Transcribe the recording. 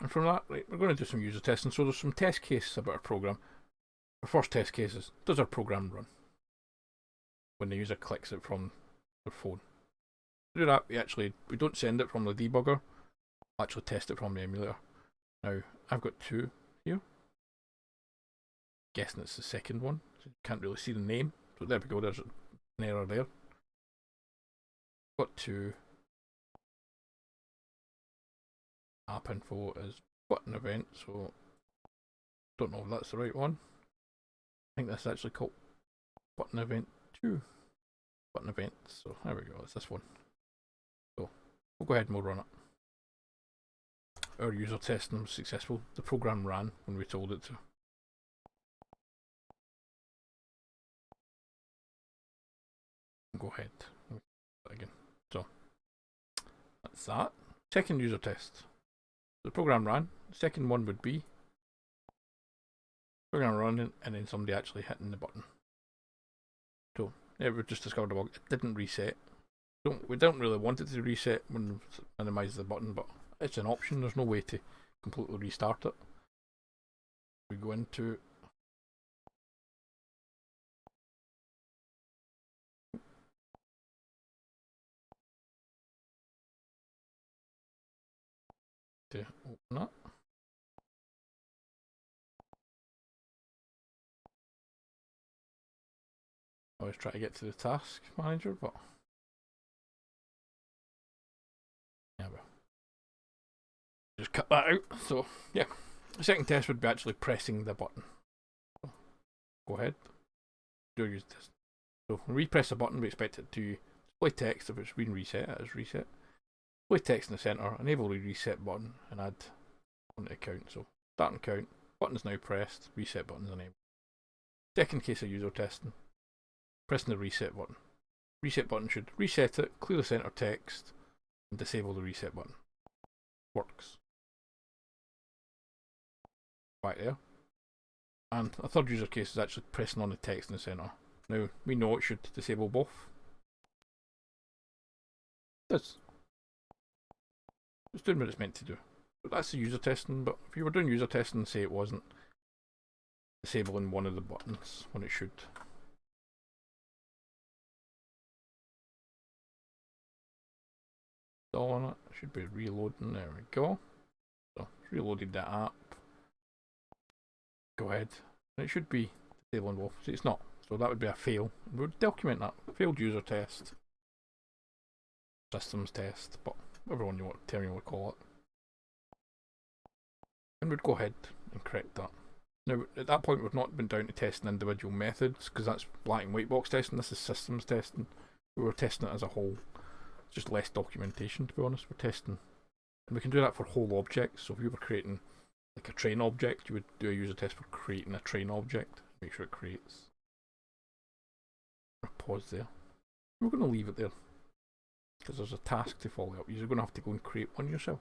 And from that, right, we're going to do some user testing. So there's some test cases about our program. Our first test case is, does our program run when the user clicks it from their phone? To do that, we don't send it from the debugger. We'll actually test it from the emulator. Now, I've got two here. Guessing it's the second one. So you can't really see the name. So there we go, there's an error there. Got two. App info is button event, so don't know if that's the right one. I think that's actually called button event 2. Button event, so there we go, it's this one. So we'll go ahead and we'll run it. Our user testing was successful. The program ran when we told it to. Go ahead again. So that's that. Second user test. The program ran. The second one would be program running and then somebody actually hitting the button. So yeah, we just discovered a bug. It didn't reset. We don't really want it to reset when we minimize the button, but it's an option. There's no way to completely restart it. We go into to open it. I always try to get to the task manager, but yeah, well, just cut that out. So yeah, the second test would be actually pressing the button. So, go ahead, do use this. So when we press the button, we expect it to display text. If it's been reset, it is reset. Display text in the center, enable the reset button, and add on the count. So start and count. Button is now pressed. Reset button is enabled. Second case of user testing. Pressing the reset button. Reset button should reset it, clear the center text, and disable the reset button. Works. Right there. And a third user case is actually pressing on the text in the center. Now, we know it should disable both. It's doing what it's meant to do. But that's the user testing, but if you were doing user testing, say it wasn't disabling one of the buttons when it should. All on it. Should be reloading. There we go. So it's reloaded that app. Go ahead. And it should be disabling both. So it's not. So that would be a fail. We would document that. Failed user test. Systems test. But whatever one you want to call it. And we'd go ahead and correct that. Now at that point we've not been down to testing individual methods because that's black and white box testing. This is systems testing. We were testing it as a whole. Just less documentation, to be honest. We're testing, and we can do that for whole objects. So if you were creating like a train object, you would do a user test for creating a train object. Make sure it creates. Pause there. We're going to leave it there because there's a task to follow up. You're going to have to go and create one yourself.